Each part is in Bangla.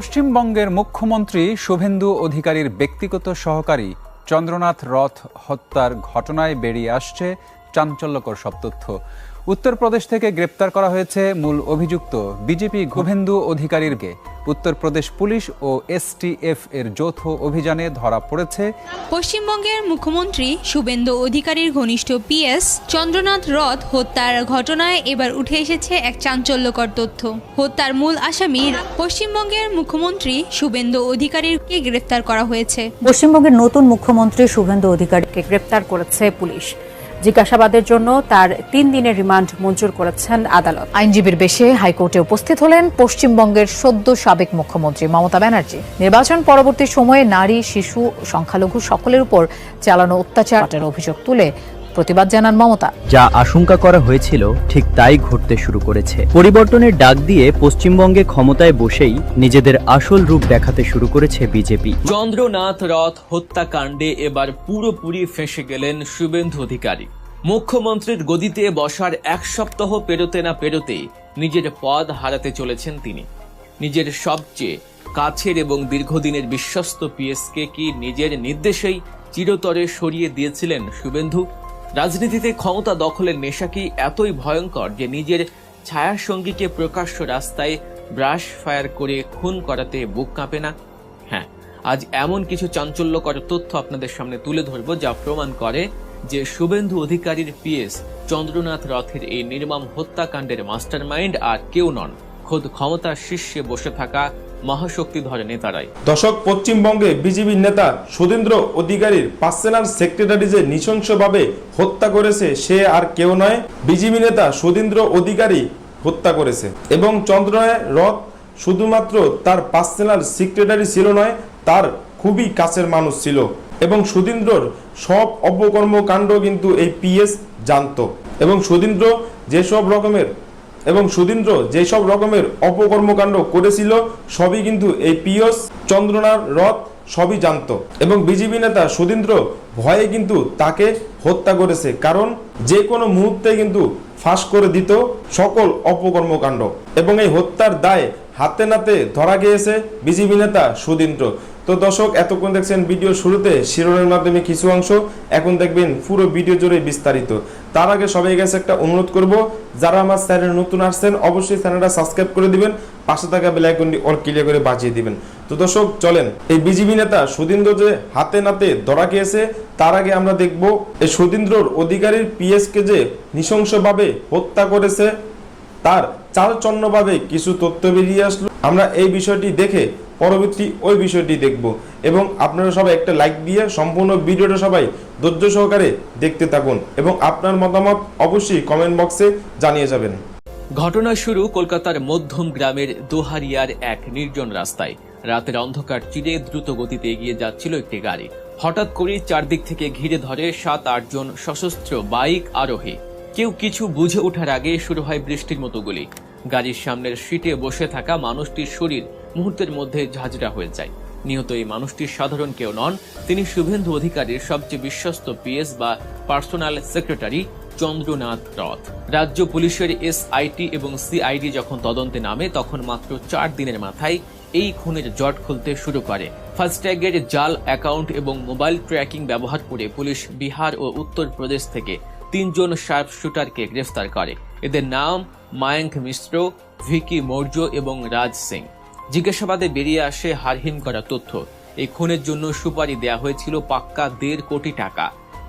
পশ্চিমবঙ্গের মুখ্যমন্ত্রী শুভেন্দু অধিকারীর ব্যক্তিগত সহকারী চন্দ্রনাথ রথ হত্যার ঘটনায় বেরিয়ে আসছে চাঞ্চল্যকর সব তথ্য। উত্তরপ্রদেশ থেকে গ্রেপ্তার করা হয়েছে মূল অভিযুক্ত বিজেপি শুভেন্দু অধিকারীকে। উত্তরপ্রদেশ পুলিশ ও এসটিএফ এর যৌথ অভিযানে ধরা পড়েছে পশ্চিমবঙ্গের মুখ্যমন্ত্রী শুভেন্দু অধিকারীর ঘনিষ্ঠ পিএস চন্দ্রনাথ রথ হত্যার ঘটনায় এবার উঠে এসেছে এক চাঞ্চল্যকর তথ্য। হত্যার মূল আসামি পশ্চিমবঙ্গের মুখ্যমন্ত্রী শুভেন্দু অধিকারীকে গ্রেফতার করা হয়েছে। পশ্চিমবঙ্গের নতুন মুখ্যমন্ত্রী শুভেন্দু অধিকারীকে গ্রেফতার করেছে পুলিশ। জিজ্ঞাসাবাদের জন্য তার 3 দিনের রিমান্ড মঞ্জুর করেছেন আদালত। আইনজীবীর বেশে হাইকোর্টে উপস্থিত হলেন পশ্চিমবঙ্গের সদ্য সাবেক মুখ্যমন্ত্রী মমতা ব্যানার্জি। নির্বাচন পরবর্তী সময়ে নারী, শিশু, সংখ্যালঘু সকলের উপর চালানো অত্যাচারের অভিযোগ তুলে প্রতিবাদ জানান মমতা। যা আশঙ্কা করা হয়েছিল ঠিক তাই ঘটতে শুরু করেছে। পরিবর্তনের ডাক দিয়ে পশ্চিমবঙ্গে ক্ষমতায় বসেই নিজেদের আসল রূপ দেখাতে শুরু করেছে বিজেপি। চন্দ্রনাথ রথ হত্যাকাণ্ডে এবার পুরোপুরি ফেঁসে গেলেন শুভেন্দু অধিকারী। মুখ্যমন্ত্রীর গদিতে বসার 1 সপ্তাহ পেরোতে না পেরোতেই নিজের পদ হারাতে চলেছেন তিনি। নিজের সবচেয়ে কাছের এবং দীর্ঘদিনের বিশ্বস্ত পিএসকে কি নিজের নির্দেশেই চিরতরে সরিয়ে দিয়েছিলেন শুভেন্দু? রাজনীতিতে ক্ষমতা দখলের নেশা কি এতই ভয়ঙ্কর যে নিজের ছায়াসঙ্গীকে প্রকাশ্য রাস্তায় ব্রাশ ফায়ার করে খুন করাতে বুক কাঁপে না? হ্যাঁ, আজ এমন কিছু চাঞ্চল্যকর তথ্য আপনাদের সামনে তুলে ধরব যা প্রমাণ করে যে শুভেন্দু অধিকারীর পিএস চন্দ্রনাথ রথের এই নির্মম হত্যাকাণ্ডের মাস্টারমাইন্ড আর কেউ নন, খোদ ক্ষমতার শীর্ষে বসে থাকা মহাশক্তিধর নেতারাই। দশক পশ্চিমবঙ্গে বিজেপি নেতা সুধীন্দ্র অধিকারীর পার্সোনাল সেক্রেটারি যে নৃশংসভাবে হত্যা করেছে সে আর কেউ নয়, বিজেপি নেতা সুধীন্দ্র অধিকারী হত্যা করেছে। এবং চন্দ্রনাথ রথ শুধুমাত্র তার পার্সোনাল সেক্রেটারি ছিল নয়, তার খুবই কাছের মানুষ ছিল এবং সুধীন্দ্রর সব অপকর্মকাণ্ড কিন্তু এই পিএস জানতো। এবং সুধীন্দ্র যেসব রকমের অপকর্মকাণ্ড করেছিল সবই কিন্তু এই পিএস চন্দ্রনাথ রথ সবই জানতো। এবং বিজেপি নেতা সুধীন্দ্র ভয়ে কিন্তু তাকে হত্যা করেছে, কারণ যে কোনো মুহূর্তে কিন্তু ফাঁস করে দিত সকল অপকর্মকাণ্ড। এবং এই হত্যার দায় হাতে নাতে ধরা গিয়েছে বিজেপি নেতা সুধীন্দ্র। তো দর্শক, এতক্ষণ দেখছেন ভিডিও শুরুতে শিরোনামের মাধ্যমে কিছু অংশ, এখন দেখবেন পুরো ভিডিও জুড়ে বিস্তারিত। তার আগে সবাই কাছে একটা অনুরোধ করব, যারা আমার চ্যানেলে নতুন আসছেন অবশ্যই চ্যানেলটা সাবস্ক্রাইব করে দিবেন, পাশে থাকা বেল আইকনটি অল ক্লিক করে বাজিয়ে দিবেন। তো দর্শক চলেন, এই বিজেপি নেতা সুধীন্দ্র যে হাতে নাতে ধরা গিয়েছে তার আগে আমরা দেখব এই সুধীন্দ্রর অধিকারীর পিএসকে যে নৃশংসভাবে হত্যা করেছে তার চালচন্নভাবে কিছু তথ্য বেরিয়ে আসলো। আমরা এই বিষয়টি দেখে পরবর্তী ওই বিষয়টি দেখব এবং আপনারা সবাই একটা লাইক দিয়ে সম্পূর্ণ ভিডিওটা সবাই ধৈর্য সহকারে দেখতে থাকুন এবং আপনার মতামত অবশ্যই কমেন্ট বক্সে জানিয়ে যাবেন। ঘটনা শুরু কলকাতার মধ্যম গ্রামের দোহারিয়ার এক নির্জন রাস্তায়। রাতের অন্ধকার চিরে দ্রুত গতিতে এগিয়ে যাচ্ছিল একটি গাড়ি। হঠাৎ করে চারদিক থেকে ঘিরে ধরে 7-8 জন সশস্ত্র বাইক আরোহী। কেউ কিছু বুঝে ওঠার আগে শুরু হয় বৃষ্টির মতো গুলি। গাড়ির সামনের সিটে বসে থাকা মানুষটির শরীর মুহূর্তের মধ্যে ঝাঁঝরা হয়ে যায়। নিহত এই মানুষটি সাধারণ কেউ নন, তিনি শুভেন্দু অধিকারীর সবচেয়ে বিশ্বস্ত পিএস বা পার্সোনাল সেক্রেটারি চন্দ্রনাথ রথ। রাজ্য পুলিশের এসআইটি এবং সিআইডি যখন তদন্তে নামে তখন মাত্র 4 দিনের মাথায় এই খুনের জট খুলতে শুরু করে। ফাস্ট্যাগের জাল অ্যাকাউন্ট এবং মোবাইল ট্র্যাকিং ব্যবহার করে পুলিশ বিহার ও উত্তরপ্রদেশ থেকে 3 জন শার্প শুটারকে গ্রেফতার করে। এদের নাম মায়াঙ্ক মিশ্র, ভিকি মৌর্য এবং রাজ সিং। জিজ্ঞাসাবাদে বেরিয়ে আসে হারহিম করা তথ্য। এই খুনের জন্য সুপারি দেয়া হয়েছিল পাক্কা 1.5 কোটি টাকা।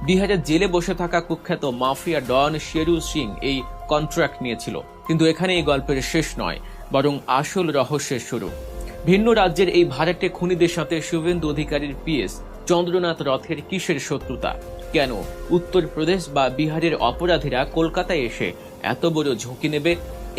বিহারের জেলে বসে থাকা কুখ্যাত মাফিয়া ডন শেরু সিং এই কন্ট্রাক্ট নিয়েছিল। কিন্তু এখানে এই গল্পের শেষ নয়, বরং আসল রহস্যের শুরু। ভিন্ন রাজ্যের এই ভাড়াটে খুনিদের সাথে শুভেন্দু অধিকারীর পিএস চন্দ্রনাথ রথের কিসের শত্রুতা? কেন উত্তরপ্রদেশ বা বিহারের অপরাধীরা কলকাতায় এসে এত বড় ঝুঁকি নেবে?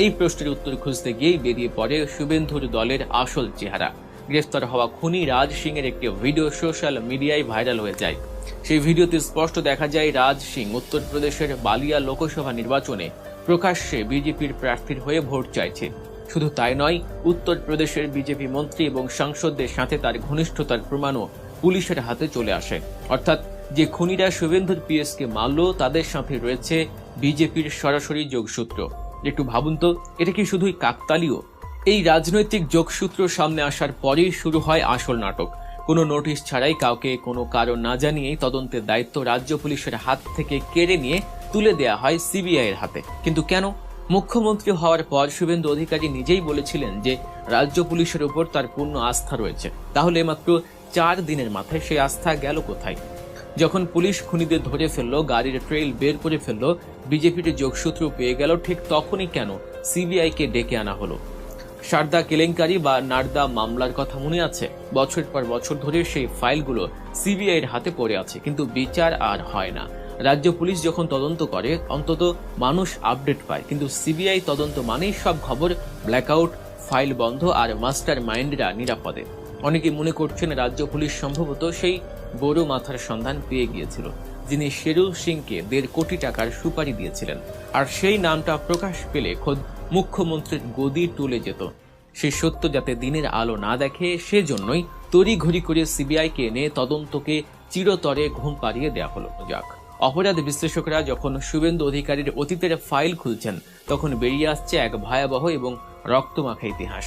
এই প্রশ্নের উত্তর খুঁজতে গিয়েই বেরিয়ে পড়ে শুভেন্দুর দলের আসল চেহারা। গ্রেফতার হওয়া খুনি রাজ সিং এর একটি ভিডিও সোশ্যাল মিডিয়ায় ভাইরাল হয়ে যায়। সেই ভিডিওতে স্পষ্ট দেখা যায় রাজ সিং উত্তরপ্রদেশের বালিয়া লোকসভা নির্বাচনে প্রকাশ্যে বিজেপির প্রার্থীর হয়ে ভোট চাইছে। শুধু তাই নয়, উত্তরপ্রদেশের বিজেপি মন্ত্রী এবং সাংসদদের সাথে তার ঘনিষ্ঠতার প্রমাণও পুলিশের হাতে চলে আসে। অর্থাৎ যে খুনিরা শুভেন্দুর পিএসকে মারল তাদের সাথে রয়েছে বিজেপির সরাসরি যোগসূত্র। একটু ভাবুন তো, এটা কি শুধুই কাকতালীয়? এই রাজনৈতিক যোগসূত্র সামনে আসার পরেই শুরু হয় আসল নাটক। কোনো নোটিশ ছাড়াই কাউকে কোনো কারণ না জানিয়েই তদন্তের দায়িত্ব রাজ্য পুলিশের হাত থেকে কেড়ে নিয়ে তুলে দেয়া হয় সিবিআই এর হাতে। কিন্তু কেন? মুখ্যমন্ত্রী হওয়ার পর শুভেন্দু অধিকারী নিজেই বলেছিলেন যে রাজ্য পুলিশের উপর তার পূর্ণ আস্থা রয়েছে। তাহলে মাত্র 4 দিনের মাথায় সেই আস্থা গেল কোথায়? যখন পুলিশ খুনিদের ধরে ফেললো, গাড়ির ট্রেইল বের করে ফেললো, বিজেপির যোগসূত্র পেয়ে গেল, ঠিক তখনই কেন সিবিআই কে ডেকে আনা হলো? সারদা কেলেঙ্কারি বা নারদা মামলার কথা মনে আছে? বছর পর বছর ধরে সেই ফাইলগুলো সিবিআই এর হাতে পড়ে আছে, কিন্তু বিচার আর হয় না। রাজ্য পুলিশ যখন তদন্ত করে অন্তত মানুষ আপডেট পায়, কিন্তু সিবিআই তদন্ত মানেই সব খবর ব্ল্যাকআউট, ফাইল বন্ধ আর মাস্টার মাইন্ডরা নিরাপদে। অনেকে মনে করছেন রাজ্য পুলিশ সম্ভবত সেই বড় মাথার সন্ধান পেয়ে গিয়েছিল, যিনি শেরুল সিংকে 1.5 কোটি টাকার সুপারি দিয়েছিলেন, আর সেই নামটা প্রকাশ পেলে খোদ মুখ্যমন্ত্রীর গদি তুলে যেত। সেই সত্য যাতে দিনের আলো না দেখে, সেজন্যই তড়িঘড়ি করে সিবিআই কে এনে তদন্তকে চিরতরে ঘুম পাড়িয়ে দেওয়া হলো। যাক, অপরাধ বিশ্লেষকরা যখন শুভেন্দু অধিকারীর অতীতের ফাইল খুলছেন, তখন বেরিয়ে আসছে এক ভয়াবহ এবং রক্তমাখা ইতিহাস।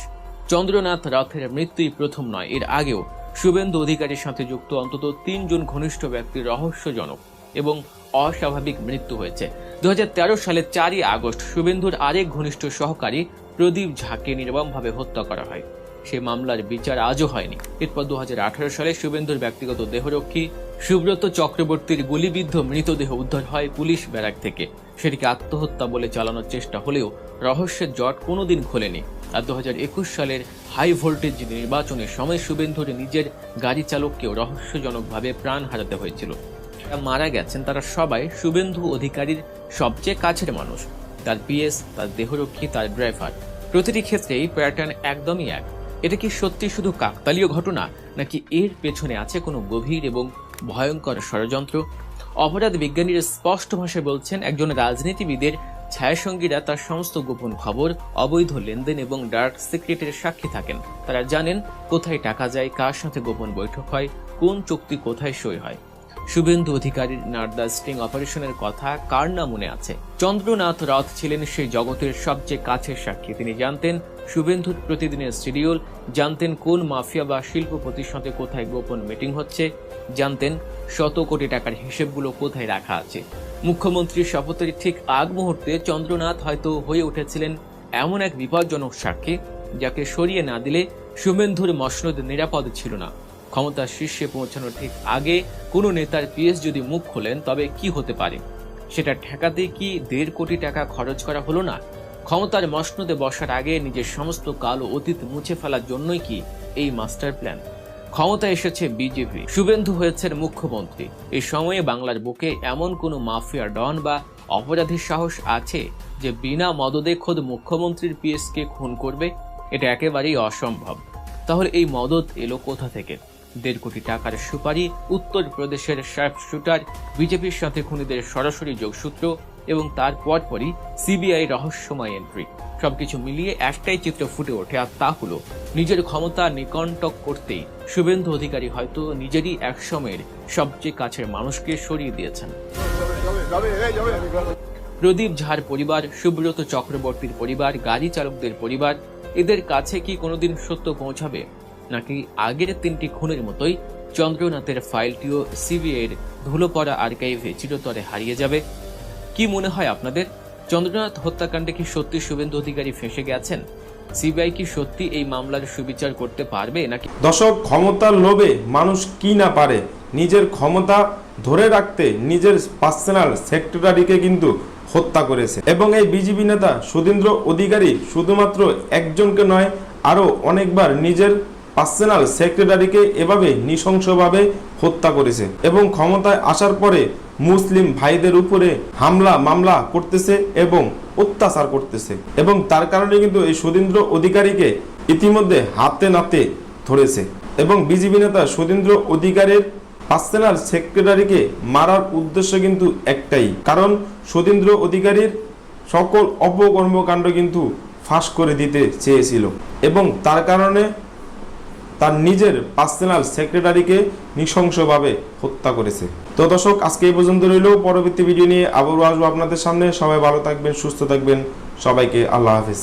চন্দ্রনাথ রথের মৃত্যুই প্রথম নয়, এর আগেও শুভেন্দু অধিকারীর সাথে যুক্ত অন্তত 3 জন ঘনিষ্ঠ ব্যক্তির রহস্যজনক এবং অস্বাভাবিক মৃত্যু হয়েছে। 2013 সালের 4ই আগস্ট শুভেন্দুর আরেক ঘনিষ্ঠ সহকারী প্রদীপ ঝাকে নির্মমভাবে হত্যা করা হয়। সে মামলার বিচার আজও হয়নি। এরপর 2018 সালে শুভেন্দুর ব্যক্তিগত দেহরক্ষী সুব্রত চক্রবর্তীর গুলিবিদ্ধ মৃতদেহ উদ্ধার হয় পুলিশ ব্যারাক থেকে। সেটিকে আত্মহত্যা বলে চালানোর চেষ্টা হলেও রহস্যের জট কোনোদিন খোলেনি। আর 2021 সালের হাই ভোল্টেজ নির্বাচনের সময় শুভেন্দুর নিজের গাড়ি চালককেও রহস্যজনকভাবে প্রাণ হারাতে হয়েছিল। মারা গেছেন তারা সবাই শুভেন্দু অধিকারীর সবচেয়ে কাছের মানুষ, তার পিএস, তার দেহরক্ষী, তার ড্রাইভার। প্রতিটি ক্ষেত্রেই প্যাটার্ন একদমই এক। এটা কি সত্যি শুধু কাকতালীয় ঘটনা, নাকি এর পেছনে আছে কোনো গভীর এবং ভয়ঙ্কর ষড়যন্ত্র? অপরাধ বিজ্ঞানীরা স্পষ্ট ভাষায় বলছেন, একজন রাজনীতিবিদের ছায়াসঙ্গীরা তার সমস্ত গোপন খবর, অবৈধ লেনদেন এবং ডার্ক সিক্রেটের সাক্ষী থাকেন। তারা জানেন কোথায় টাকা যায়, কার সাথে গোপন বৈঠক হয়, কোন চুক্তি কোথায় সই হয়। শুভেন্দু অধিকারীর নারদা স্টিং অপারেশনের কথা কার না মনে আছে? চন্দ্রনাথ রথ ছিলেন সেই জগতের সবচেয়ে কাছের সাক্ষী। তিনি জানতেন শুভেন্দুর প্রতিদিনের শিডিউল, জানতেন কোন মাফিয়া বা শিল্পপতির সাথে কোথায় গোপন মিটিং হচ্ছে, জানতেন 100 কোটি টাকার হিসেবগুলো কোথায় রাখা আছে। মুখ্যমন্ত্রীর শপথের ঠিক আগ মুহূর্তে চন্দ্রনাথ হয়তো হয়ে উঠেছিলেন এমন এক বিপজ্জনক সাক্ষী, যাকে সরিয়ে না দিলে শুভেন্দুর মসনদ নিরাপদ ছিল না। ক্ষমতার শীর্ষে পৌঁছানোর ঠিক আগে কোনো নেতার পিএস যদি মুখ খোলেন, তবে কি হতে পারে? সেটা ঠেকাতে কি 1.5 কোটি টাকা খরচ করা হলো না? ক্ষমতার মসনদে বসার আগে নিজের সমস্ত কালো অতীত মুছে ফেলার জন্যই কি এই মাস্টার প্ল্যান? ক্ষমতা এসেছে বিজেপি, শুভেন্দু হয়েছেন মুখ্যমন্ত্রী। এই সময়ে বাংলার বুকে এমন কোনো মাফিয়া ডন বা অপরাধীর সাহস আছে যে বিনা মদদে খোদ মুখ্যমন্ত্রীর পিএসকে খুন করবে? এটা একেবারেই অসম্ভব। তাহলে এই মদত এলো কোথা থেকে? 1.5 কোটি টাকার সুপারি, উত্তরপ্রদেশের শার্প শুটার, বিজেপির সাথে খুনিদের সরাসরি যোগসূত্র এবং তার পরপরই সিবিআই রহস্যময় এন্ট্রি। সবকিছু মিলিয়ে একটাই চিত্র ফুটে ওঠে, আর তা হলো নিজের ক্ষমতা নিকণ্টক করতেই শুভেন্দু অধিকারী হয়তো নিজেরই একসময়ের সবচেয়ে কাছের মানুষকে সরিয়ে দিয়েছেন। প্রদীপ ঝার পরিবার, সুব্রত চক্রবর্তীর পরিবার, গাড়ি চালকদের পরিবার, এদের কাছে কি কোনোদিন সত্য পৌঁছাবে? নাকি আগের 3টি খুনের মতোই চন্দ্রনাথের ফাইলটিও সিবিআইয়ের ধুলো পড়া আর্কাইভে চিরতরে হারিয়ে যাবে? কি মনে হয় আপনাদের? চন্দ্রনাথ হত্যাকাণ্ডে কি সত্যি শুভেন্দু অধিকারী ফেঁসে গেছেন? সিবিআই কি সত্যি এই মামলার সুবিচার করতে পারবে নাকি? দর্শক, ক্ষমতার লোভে মানুষ কি না পারে। নিজের ক্ষমতা ধরে রাখতে নিজের পার্সোনাল সেক্রেটারিকে কিন্তু হত্যা করেছে। এবং এই বিজেপি নেতা সুধীন্দ্র অধিকারী শুধুমাত্র একজনকে নয়, আরো অনেকবার নিজের পার্সোনাল সেক্রেটারিকে এভাবে নৃশংসভাবে হত্যা করেছে। এবং ক্ষমতায় আসার পরে মুসলিম ভাইদের উপরে হামলা মামলা করতেছে এবং অত্যাচার করতেছে। এবং তার কারণে কিন্তু এই সুধীন্দ্র অধিকারীকে ইতিমধ্যে হাতে নাতে ধরেছে। এবং বিজেপি নেতা সুধীন্দ্র অধিকারীর পার্সোনাল সেক্রেটারিকে মারার উদ্দেশ্য কিন্তু একটাই, কারণ সুধীন্দ্র অধিকারীর সকল অপকর্মকাণ্ড কিন্তু ফাঁস করে দিতে চেয়েছিল এবং তার কারণে তার নিজের পার্সোনাল সেক্রেটারিকে নৃশংসভাবে হত্যা করেছে। তো দর্শক, আজকে এই পর্যন্ত রইল। পরবর্তী ভিডিও নিয়ে আবারও আসবো আপনাদের সামনে। সবাই ভালো থাকবেন, সুস্থ থাকবেন। সবাইকে আল্লাহ হাফেজ।